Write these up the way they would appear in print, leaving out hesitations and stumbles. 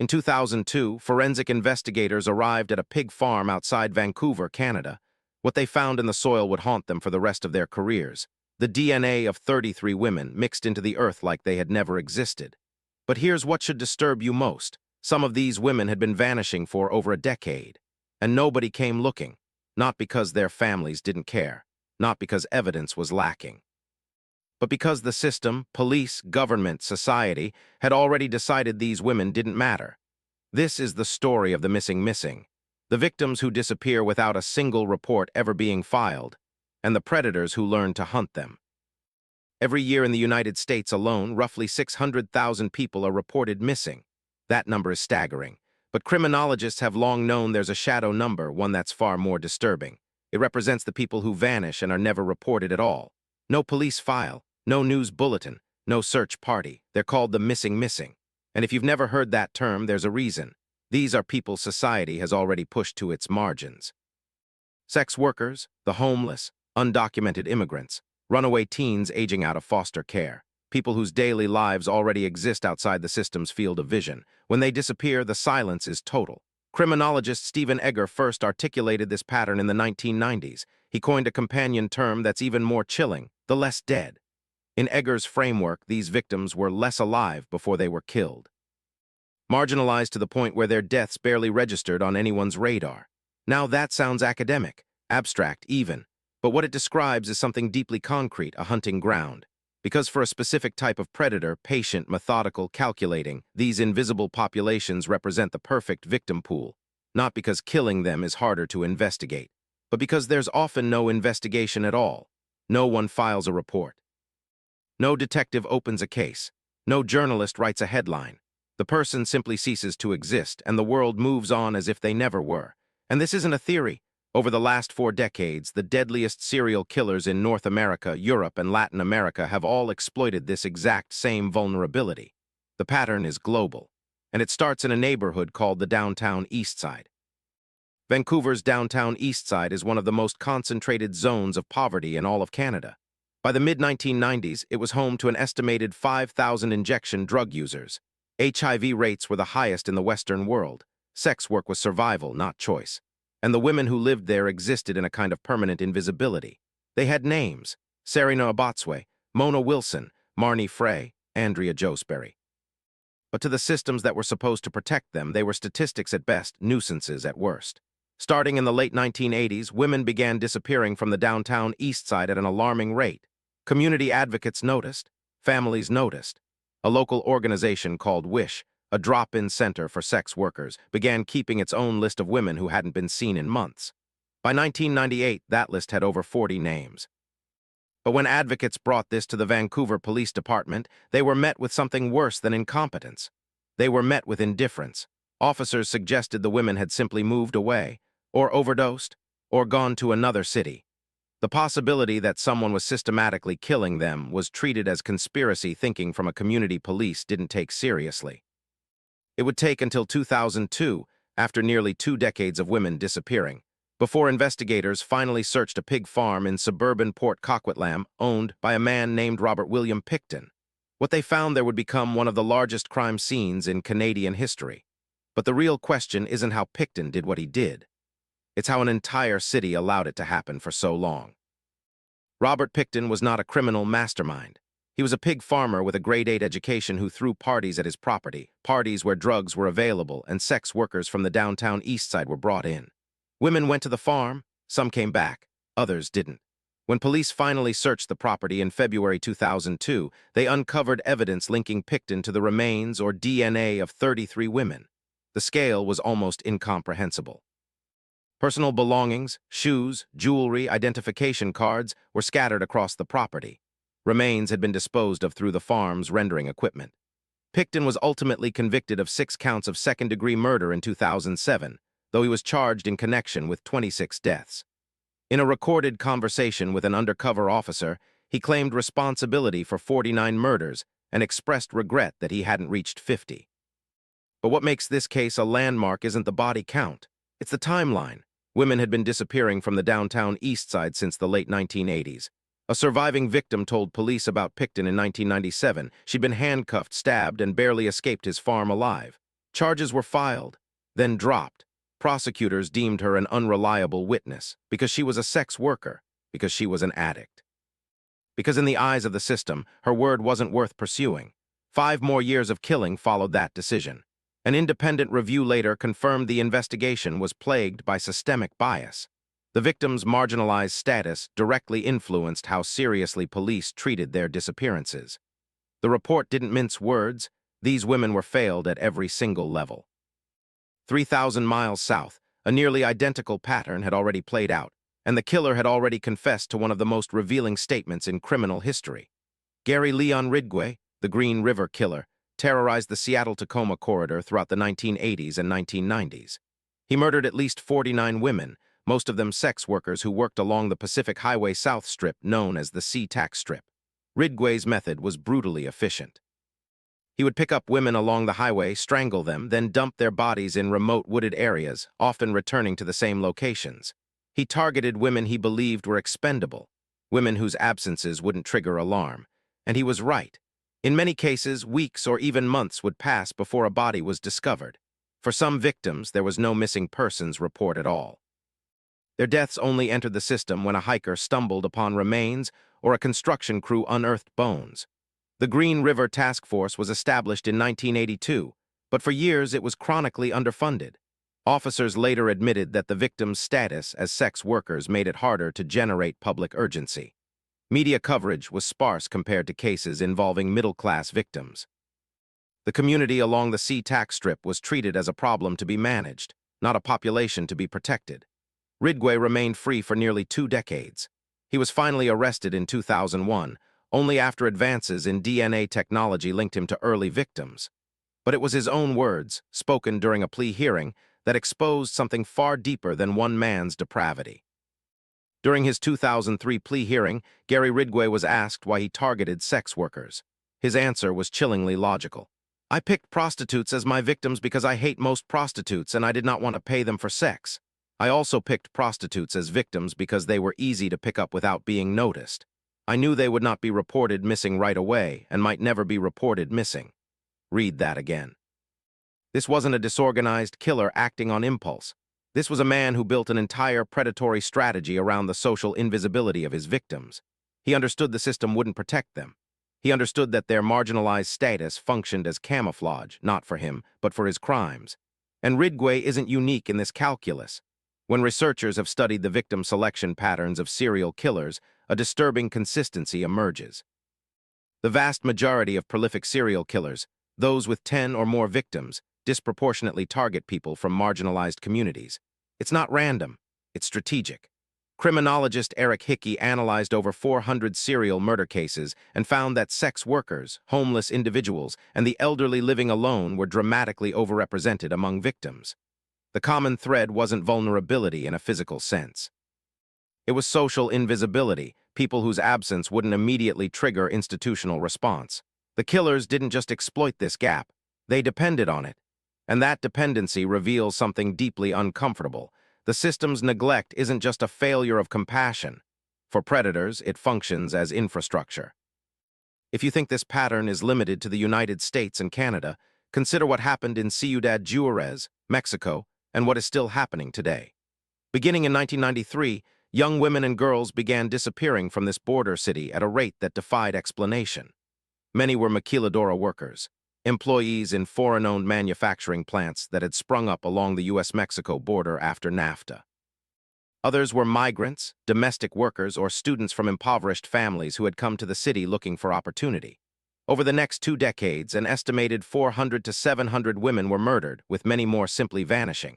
In 2002, forensic investigators arrived at a pig farm outside Vancouver, Canada. What they found in the soil would haunt them for the rest of their careers. The DNA of 33 women mixed into the earth like they had never existed. But here's what should disturb you most. Some of these women had been vanishing for over a decade, and nobody came looking, not because their families didn't care, not because evidence was lacking, but because the system, police, government, society, had already decided these women didn't matter. This is the story of the missing, the victims who disappear without a single report ever being filed, and the predators who learn to hunt them. Every year in the United States alone, roughly 600,000 people are reported missing. That number is staggering, but criminologists have long known there's a shadow number, one that's far more disturbing. It represents the people who vanish and are never reported at all. No police file, no news bulletin, no search party. They're called the missing. And if you've never heard that term, there's a reason. These are people society has already pushed to its margins. Sex workers, the homeless, undocumented immigrants, runaway teens aging out of foster care, people whose daily lives already exist outside the system's field of vision. When they disappear, the silence is total. Criminologist Stephen Egger first articulated this pattern in the 1990s. He coined a companion term that's even more chilling, the less dead. In Egger's framework, these victims were less alive before they were killed. Marginalized to the point where their deaths barely registered on anyone's radar. Now that sounds academic, abstract even, but what it describes is something deeply concrete, a hunting ground. Because for a specific type of predator, patient, methodical, calculating, these invisible populations represent the perfect victim pool, not because killing them is harder to investigate, but because there's often no investigation at all. No one files a report. No detective opens a case. No journalist writes a headline. The person simply ceases to exist, and the world moves on as if they never were. And this isn't a theory. Over the last 4 decades, the deadliest serial killers in North America, Europe, and Latin America have all exploited this exact same vulnerability. The pattern is global, and it starts in a neighborhood called the downtown Eastside. Vancouver's downtown Eastside is one of the most concentrated zones of poverty in all of Canada. By the mid-1990s, it was home to an estimated 5,000 injection drug users. HIV rates were the highest in the Western world. Sex work was survival, not choice. And the women who lived there existed in a kind of permanent invisibility. They had names: Sarina Abotswe, Mona Wilson, Marnie Frey, Andrea Joesbury. But to the systems that were supposed to protect them, they were statistics at best, nuisances at worst. Starting in the late 1980s, women began disappearing from the downtown Eastside at an alarming rate. Community advocates noticed. Families noticed. A local organization called WISH, a drop-in center for sex workers, began keeping its own list of women who hadn't been seen in months. By 1998, that list had over 40 names. But when advocates brought this to the Vancouver Police Department, they were met with something worse than incompetence. They were met with indifference. Officers suggested the women had simply moved away, or overdosed, or gone to another city. The possibility that someone was systematically killing them was treated as conspiracy thinking from a community police didn't take seriously. It would take until 2002, after nearly 2 decades of women disappearing, before investigators finally searched a pig farm in suburban Port Coquitlam owned by a man named Robert William Pickton. What they found there would become one of the largest crime scenes in Canadian history. But the real question isn't how Pickton did what he did. It's how an entire city allowed it to happen for so long. Robert Pickton was not a criminal mastermind. He was a pig farmer with a grade 8 education who threw parties at his property, parties where drugs were available and sex workers from the downtown Eastside were brought in. Women went to the farm, some came back, others didn't. When police finally searched the property in February 2002, they uncovered evidence linking Pickton to the remains or DNA of 33 women. The scale was almost incomprehensible. Personal belongings, shoes, jewelry, identification cards were scattered across the property. Remains had been disposed of through the farm's rendering equipment. Pickton was ultimately convicted of 6 counts of second-degree murder in 2007, though he was charged in connection with 26 deaths. In a recorded conversation with an undercover officer, he claimed responsibility for 49 murders and expressed regret that he hadn't reached 50. But what makes this case a landmark isn't the body count. It's the timeline. Women had been disappearing from the downtown Eastside since the late 1980s. A surviving victim told police about Pickton in 1997. She'd been handcuffed, stabbed, and barely escaped his farm alive. Charges were filed, then dropped. Prosecutors deemed her an unreliable witness because she was a sex worker, because she was an addict. Because in the eyes of the system, her word wasn't worth pursuing. 5 more years of killing followed that decision. An independent review later confirmed the investigation was plagued by systemic bias. The victims' marginalized status directly influenced how seriously police treated their disappearances. The report didn't mince words. These women were failed at every single level. 3,000 miles south, a nearly identical pattern had already played out, and the killer had already confessed to one of the most revealing statements in criminal history. Gary Leon Ridgway, the Green River Killer, terrorized the Seattle-Tacoma corridor throughout the 1980s and 1990s. He murdered at least 49 women, most of them sex workers who worked along the Pacific Highway South Strip known as the SeaTac Strip. Ridgway's method was brutally efficient. He would pick up women along the highway, strangle them, then dump their bodies in remote wooded areas, often returning to the same locations. He targeted women he believed were expendable, women whose absences wouldn't trigger alarm. And he was right. In many cases, weeks or even months would pass before a body was discovered. For some victims, there was no missing persons report at all. Their deaths only entered the system when a hiker stumbled upon remains or a construction crew unearthed bones. The Green River Task Force was established in 1982, but for years it was chronically underfunded. Officers later admitted that the victims' status as sex workers made it harder to generate public urgency. Media coverage was sparse compared to cases involving middle-class victims. The community along the SeaTac Strip was treated as a problem to be managed, not a population to be protected. Ridgway remained free for nearly 2 decades. He was finally arrested in 2001, only after advances in DNA technology linked him to early victims. But it was his own words, spoken during a plea hearing, that exposed something far deeper than one man's depravity. During his 2003 plea hearing, Gary Ridgway was asked why he targeted sex workers. His answer was chillingly logical. "I picked prostitutes as my victims because I hate most prostitutes and I did not want to pay them for sex. I also picked prostitutes as victims because they were easy to pick up without being noticed. I knew they would not be reported missing right away and might never be reported missing." Read that again. This wasn't a disorganized killer acting on impulse. This was a man who built an entire predatory strategy around the social invisibility of his victims. He understood the system wouldn't protect them. He understood that their marginalized status functioned as camouflage, not for him, but for his crimes. And Ridgway isn't unique in this calculus. When researchers have studied the victim selection patterns of serial killers, a disturbing consistency emerges. The vast majority of prolific serial killers, those with 10 or more victims, disproportionately target people from marginalized communities. It's not random, it's strategic. Criminologist Eric Hickey analyzed over 400 serial murder cases and found that sex workers, homeless individuals, and the elderly living alone were dramatically overrepresented among victims. The common thread wasn't vulnerability in a physical sense. It was social invisibility, people whose absence wouldn't immediately trigger institutional response. The killers didn't just exploit this gap, they depended on it. And that dependency reveals something deeply uncomfortable. The system's neglect isn't just a failure of compassion. For predators, it functions as infrastructure. If you think this pattern is limited to the United States and Canada, consider what happened in Ciudad Juárez, Mexico, and what is still happening today. Beginning in 1993, young women and girls began disappearing from this border city at a rate that defied explanation. Many were maquiladora workers, employees in foreign-owned manufacturing plants that had sprung up along the U.S.-Mexico border after NAFTA. Others were migrants, domestic workers, or students from impoverished families who had come to the city looking for opportunity. Over the next 2 decades, an estimated 400 to 700 women were murdered, with many more simply vanishing.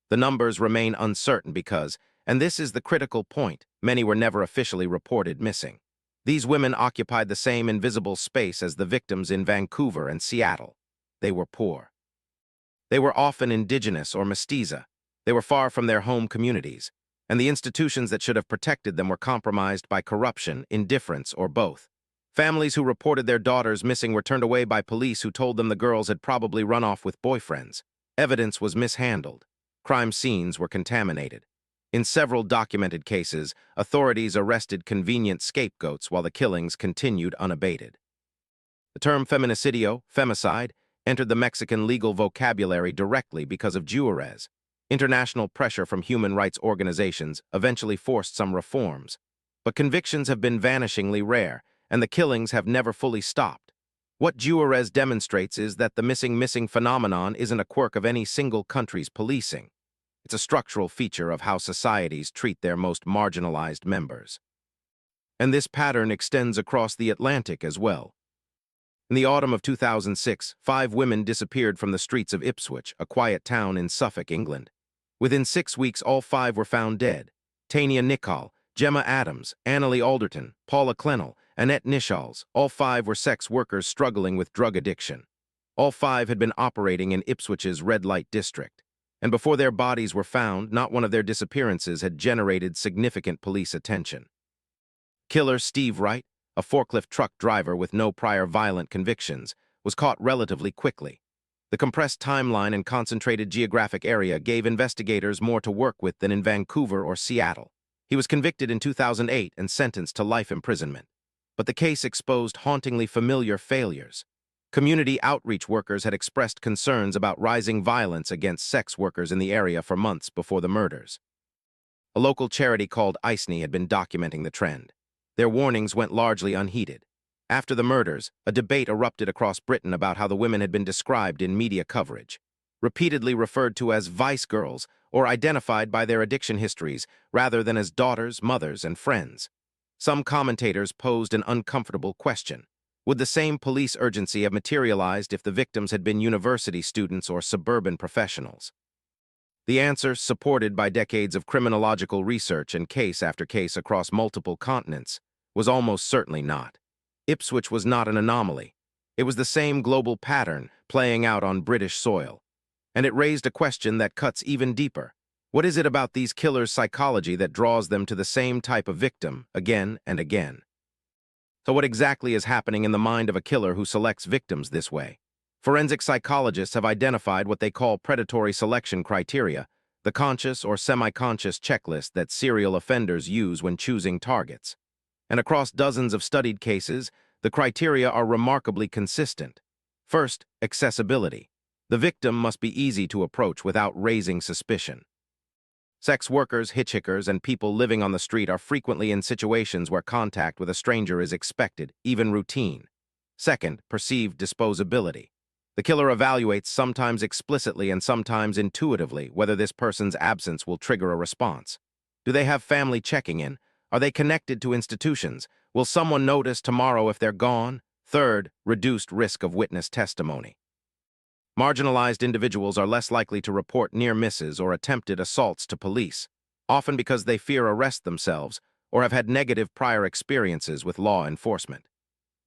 The numbers remain uncertain because, and this is the critical point, many were never officially reported missing. These women occupied the same invisible space as the victims in Vancouver and Seattle. They were poor. They were often indigenous or mestiza. They were far from their home communities, and the institutions that should have protected them were compromised by corruption, indifference, or both. Families who reported their daughters missing were turned away by police who told them the girls had probably run off with boyfriends. Evidence was mishandled. Crime scenes were contaminated. In several documented cases, authorities arrested convenient scapegoats while the killings continued unabated. The term feminicidio, femicide, entered the Mexican legal vocabulary directly because of Juárez. International pressure from human rights organizations eventually forced some reforms, but convictions have been vanishingly rare, and the killings have never fully stopped. What Juárez demonstrates is that the missing phenomenon isn't a quirk of any single country's policing. It's a structural feature of how societies treat their most marginalized members. And this pattern extends across the Atlantic as well. In the autumn of 2006, 5 women disappeared from the streets of Ipswich, a quiet town in Suffolk, England. Within 6 weeks, all 5 were found dead. Tania Nichol, Gemma Adams, Annalie Alderton, Paula Clennell, Annette Nichols, all 5 were sex workers struggling with drug addiction. All 5 had been operating in Ipswich's red light district. And before their bodies were found, not one of their disappearances had generated significant police attention. Killer Steve Wright, a forklift truck driver with no prior violent convictions, was caught relatively quickly. The compressed timeline and concentrated geographic area gave investigators more to work with than in Vancouver or Seattle. He was convicted in 2008 and sentenced to life imprisonment. But the case exposed hauntingly familiar failures. Community outreach workers had expressed concerns about rising violence against sex workers in the area for months before the murders. A local charity called Ipswich had been documenting the trend. Their warnings went largely unheeded. After the murders, a debate erupted across Britain about how the women had been described in media coverage, repeatedly referred to as vice girls or identified by their addiction histories rather than as daughters, mothers, and friends. Some commentators posed an uncomfortable question. Would the same police urgency have materialized if the victims had been university students or suburban professionals? The answer, supported by decades of criminological research and case after case across multiple continents, was almost certainly not. Ipswich was not an anomaly. It was the same global pattern playing out on British soil. And it raised a question that cuts even deeper. What is it about these killers' psychology that draws them to the same type of victim again and again? So what exactly is happening in the mind of a killer who selects victims this way? Forensic psychologists have identified what they call predatory selection criteria, the conscious or semi-conscious checklist that serial offenders use when choosing targets. And across dozens of studied cases, the criteria are remarkably consistent. First, accessibility. The victim must be easy to approach without raising suspicion. Sex workers, hitchhikers, and people living on the street are frequently in situations where contact with a stranger is expected, even routine. Second, perceived disposability. The killer evaluates sometimes explicitly and sometimes intuitively whether this person's absence will trigger a response. Do they have family checking in? Are they connected to institutions? Will someone notice tomorrow if they're gone? Third, reduced risk of witness testimony. Marginalized individuals are less likely to report near misses or attempted assaults to police, often because they fear arrest themselves or have had negative prior experiences with law enforcement.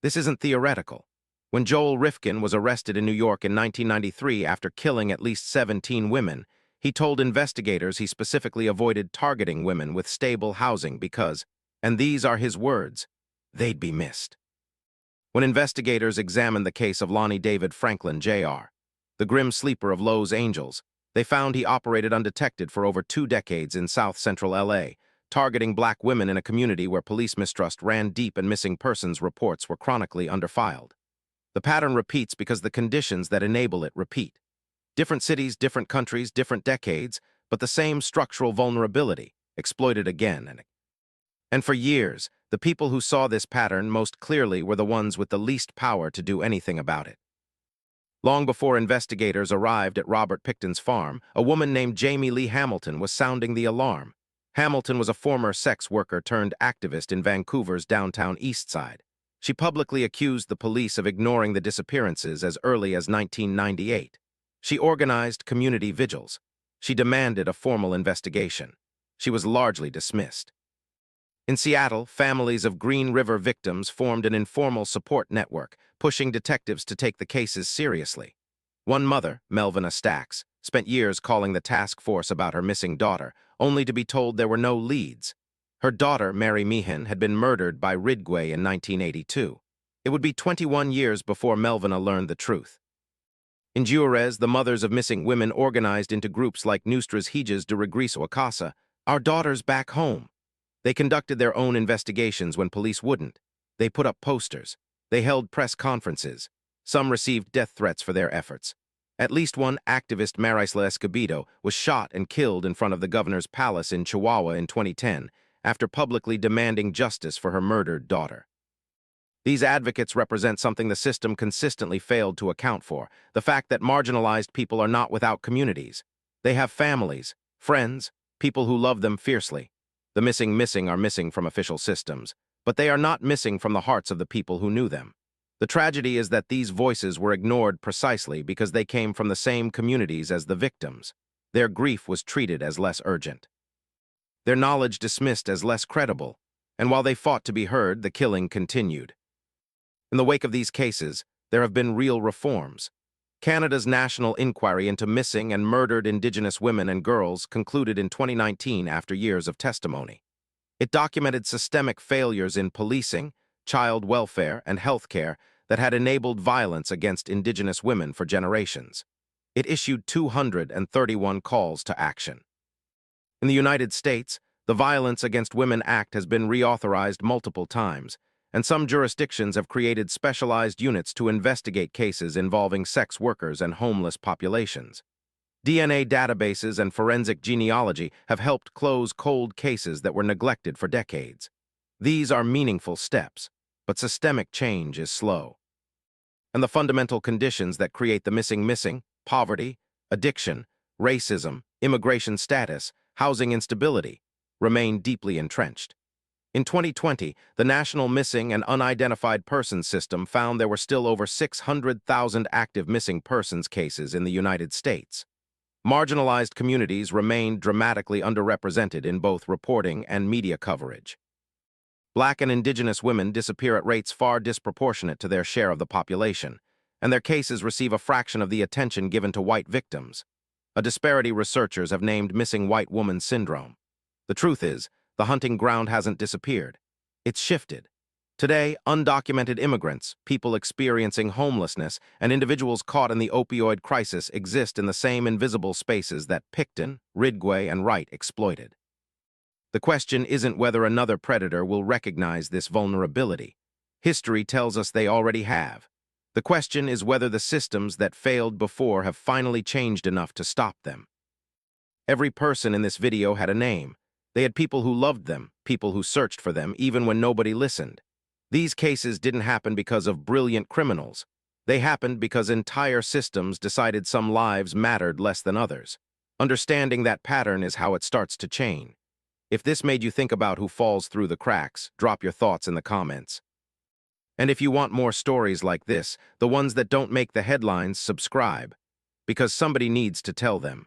This isn't theoretical. When Joel Rifkin was arrested in New York in 1993 after killing at least 17 women, he told investigators he specifically avoided targeting women with stable housing because, and these are his words, they'd be missed. When investigators examined the case of Lonnie David Franklin, Jr., the grim sleeper of Los Angeles, they found he operated undetected for over 2 decades in south-central LA, targeting black women in a community where police mistrust ran deep and missing persons reports were chronically underfiled. The pattern repeats because the conditions that enable it repeat. Different cities, different countries, different decades, but the same structural vulnerability, exploited again and again. And for years, the people who saw this pattern most clearly were the ones with the least power to do anything about it. Long before investigators arrived at Robert Pickton's farm, a woman named Jamie Lee Hamilton was sounding the alarm. Hamilton was a former sex worker turned activist in Vancouver's downtown Eastside. She publicly accused the police of ignoring the disappearances as early as 1998. She organized community vigils. She demanded a formal investigation. She was largely dismissed. In Seattle, families of Green River victims formed an informal support network, pushing detectives to take the cases seriously. One mother, Melvina Stacks, spent years calling the task force about her missing daughter, only to be told there were no leads. Her daughter, Mary Meehan, had been murdered by Ridgway in 1982. It would be 21 years before Melvina learned the truth. In Juárez, the mothers of missing women organized into groups like Nuestras Hijas de Regreso a Casa, Our Daughters Back Home. They conducted their own investigations when police wouldn't. They put up posters. They held press conferences. Some received death threats for their efforts. At least one activist, Marisla Escobedo, was shot and killed in front of the governor's palace in Chihuahua in 2010 after publicly demanding justice for her murdered daughter. These advocates represent something the system consistently failed to account for, the fact that marginalized people are not without communities. They have families, friends, people who love them fiercely. The missing are missing from official systems, but they are not missing from the hearts of the people who knew them. The tragedy is that these voices were ignored precisely because they came from the same communities as the victims. Their grief was treated as less urgent. Their knowledge dismissed as less credible, and while they fought to be heard, the killing continued. In the wake of these cases, there have been real reforms. Canada's national inquiry into missing and murdered Indigenous women and girls concluded in 2019 after years of testimony. It documented systemic failures in policing, child welfare, and healthcare that had enabled violence against Indigenous women for generations. It issued 231 calls to action. In the United States, the Violence Against Women Act has been reauthorized multiple times, and some jurisdictions have created specialized units to investigate cases involving sex workers and homeless populations. DNA databases and forensic genealogy have helped close cold cases that were neglected for decades. These are meaningful steps, but systemic change is slow. And the fundamental conditions that create the missing, poverty, addiction, racism, immigration status, housing instability, remain deeply entrenched. In 2020, the National Missing and Unidentified Persons System found there were still over 600,000 active missing persons cases in the United States. Marginalized communities remained dramatically underrepresented in both reporting and media coverage. Black and Indigenous women disappear at rates far disproportionate to their share of the population, and their cases receive a fraction of the attention given to white victims. A disparity researchers have named missing white woman syndrome. The truth is, the hunting ground hasn't disappeared. It's shifted. Today, undocumented immigrants, people experiencing homelessness, and individuals caught in the opioid crisis exist in the same invisible spaces that Pickton, Ridgway, and Wright exploited. The question isn't whether another predator will recognize this vulnerability. History tells us they already have. The question is whether the systems that failed before have finally changed enough to stop them. Every person in this video had a name. They had people who loved them, people who searched for them, even when nobody listened. These cases didn't happen because of brilliant criminals. They happened because entire systems decided some lives mattered less than others. Understanding that pattern is how it starts to chain. If this made you think about who falls through the cracks, drop your thoughts in the comments. And if you want more stories like this, the ones that don't make the headlines, subscribe, because somebody needs to tell them.